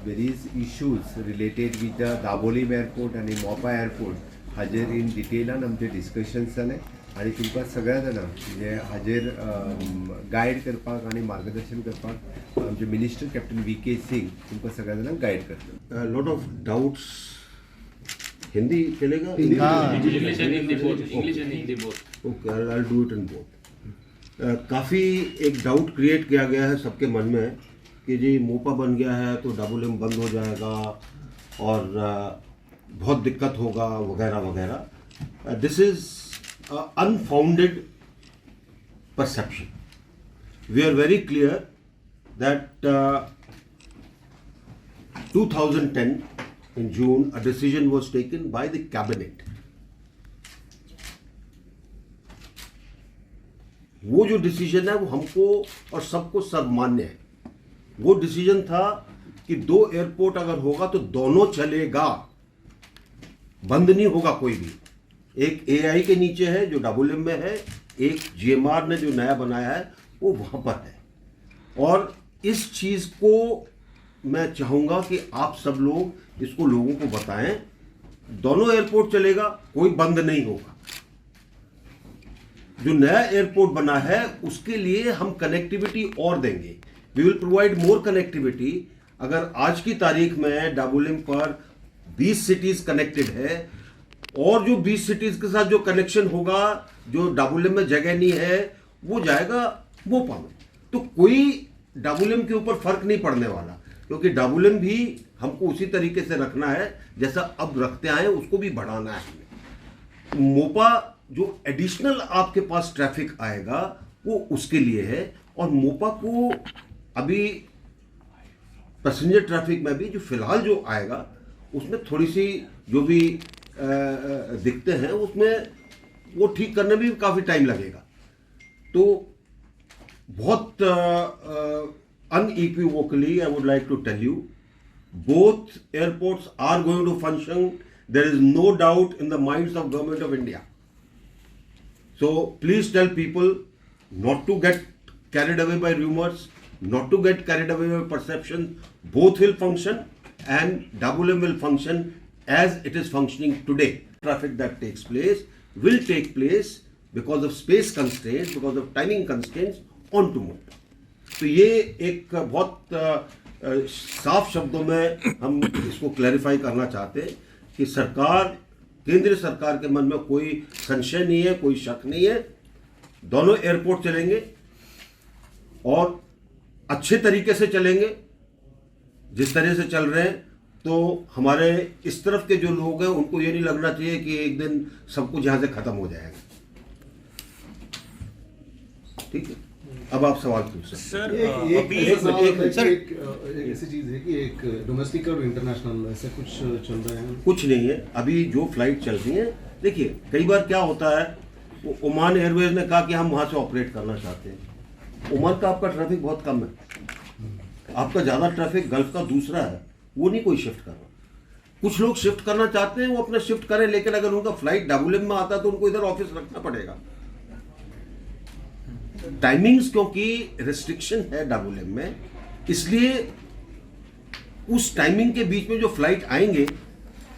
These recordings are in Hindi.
various issues related with the Dabolim Airport and Mopa Airport हाजेर इन डिटेलान आमचे डिस्कशन्स जाले आनी तुमकां सगळ्या जाणां जे हाजेर गायड करपाक आनी मार्गदर्शन करपाक आमचे मिनिस्टर कॅप्टन VK सिंग तुमकां सगळ्या जाणांक गायड करतलो. Lot of doubts. हिंदी चलेगा? English and Hindi both. Okay, I will do it in both. काफ़ी एक डाउट क्रिएट किया गया है सबके मन में कि जी मोपा बन गया है तो डाबोलिम बंद हो जाएगा और बहुत दिक्कत होगा वगैरह वगैरह. This is unfounded perception. We are very clear that 2010 in June a decision was taken by the cabinet. वो जो डिसीजन है वो हमको और सबको सर्वमान्य है. वो डिसीजन था कि 2 एयरपोर्ट अगर होगा तो दोनों चलेगा, बंद नहीं होगा कोई भी. एक AI के नीचे है जो डाबोलिम में है, एक GMR ने जो नया बनाया है वो वहाँ पर है. और इस चीज़ को मैं चाहूँगा कि आप सब लोग इसको लोगों को बताएं. दोनों एयरपोर्ट चलेगा, कोई बंद नहीं होगा. जो नया एयरपोर्ट बना है उसके लिए हम कनेक्टिविटी और देंगे. We will provide more connectivity. अगर आज की तारीख में डाबोलिम पर 20 सिटीज कनेक्टेड है और जो 20 सिटीज के साथ जो कनेक्शन होगा, जो डाबोलिम में जगह नहीं है वो जाएगा मोपा में. तो कोई डाबोलिम के ऊपर फर्क नहीं पड़ने वाला, क्योंकि डाबोलिम भी हमको उसी तरीके से रखना है जैसा अब रखते आए, उसको भी बढ़ाना है. मोपा जो एडिशनल आपके पास ट्रैफिक आएगा वो उसके लिए है. और मोपा को अभी पैसेंजर ट्रैफिक में भी जो फिलहाल जो आएगा उसमें थोड़ी सी जो भी दिक्कतें हैं उसमें वो ठीक करने में भी काफ़ी टाइम लगेगा. तो बहुत unequivocally I would like to tell you, both airports are going to function. There is no doubt in the minds of Government of India. So please tell people not to get carried away by rumors, not to get carried away by perception. Both will function and Dabolim will function as it is functioning today. Traffic that takes place will take place because of space constraints, because of timing constraints onto Mopa. तो ये एक बहुत साफ शब्दों में हम इसको क्लैरिफाई करना चाहते हैं कि सरकार, केंद्र सरकार के मन में कोई संशय नहीं है, कोई शक नहीं है. दोनों एयरपोर्ट चलेंगे और अच्छे तरीके से चलेंगे जिस तरह से चल रहे हैं. तो हमारे इस तरफ के जो लोग हैं उनको ये नहीं लगना चाहिए कि एक दिन सब कुछ यहाँ से खत्म हो जाएगा. ठीक है, अब आप सवाल पूछ सकते हैं. सर एक ऐसी चीज है कि एक डोमेस्टिक और इंटरनेशनल ऐसे कुछ चल रहे हैं. कुछ नहीं है. अभी जो फ्लाइट चल रही है, देखिए कई बार क्या होता है, वो ओमान एयरवेज ने कहा कि हम वहाँ से ऑपरेट करना चाहते हैं. ओमान का आपका ट्रैफिक बहुत कम है, आपका ज़्यादा ट्रैफिक गल्फ का दूसरा है, वो नहीं कोई शिफ्ट कर रहा. कुछ लोग शिफ्ट करना चाहते हैं, वो अपना शिफ्ट करें, लेकिन अगर उनका फ्लाइट डाबोलिम में आता है तो उनको इधर ऑफिस रखना पड़ेगा. टाइमिंग्स क्योंकि रिस्ट्रिक्शन है डाबोलिम में, इसलिए उस टाइमिंग के बीच में जो फ्लाइट आएंगे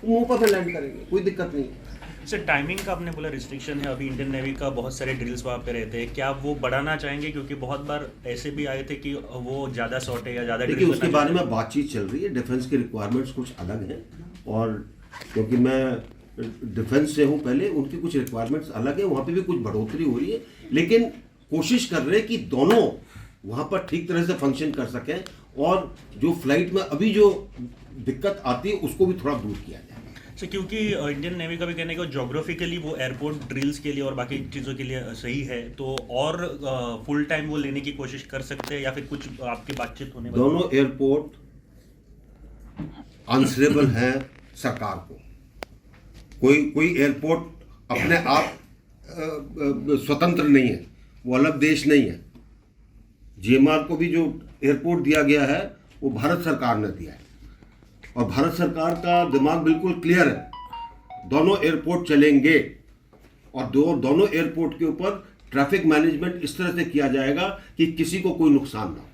वो मोपा पे लैंड करेंगे, कोई दिक्कत नहीं. सर टाइमिंग का आपने बोला रिस्ट्रिक्शन है, अभी इंडियन नेवी का बहुत सारे ड्रिल्स वहाँ पे रहते हैं, क्या वो बढ़ाना चाहेंगे? क्योंकि बहुत बार ऐसे भी आए थे कि वो ज़्यादा शॉर्ट है या ज़्यादा. देखिए उसके बारे में बातचीत चल रही है. डिफेंस की रिक्वायरमेंट्स कुछ अलग हैं, और क्योंकि मैं डिफेंस से हूँ पहले, उनकी कुछ रिक्वायरमेंट्स अलग है, वहाँ पे भी कुछ बढ़ोतरी हो रही है. लेकिन कोशिश कर रहे हैं कि दोनों वहाँ पर ठीक तरह से फंक्शन कर सकें, और जो फ्लाइट में अभी जो दिक्कत आती है उसको भी थोड़ा दूर किया जाए. सर क्योंकि इंडियन नेवी का भी कहना है कि जोग्राफिकली वो एयरपोर्ट ड्रिल्स के लिए और बाकी चीज़ों के लिए सही है, तो और फुल टाइम वो लेने की कोशिश कर सकते हैं, या फिर कुछ आपकी बातचीत होने वाली? दोनों एयरपोर्ट आंसरेबल हैं सरकार को. कोई एयरपोर्ट अपने आप स्वतंत्र नहीं है, वो अलग देश नहीं है. GMR को भी जो एयरपोर्ट दिया गया है वो भारत सरकार ने दिया है, और भारत सरकार का दिमाग बिल्कुल क्लियर है. दोनों एयरपोर्ट चलेंगे और दोनों एयरपोर्ट के ऊपर ट्रैफिक मैनेजमेंट इस तरह से किया जाएगा कि किसी को कोई नुकसान ना हो.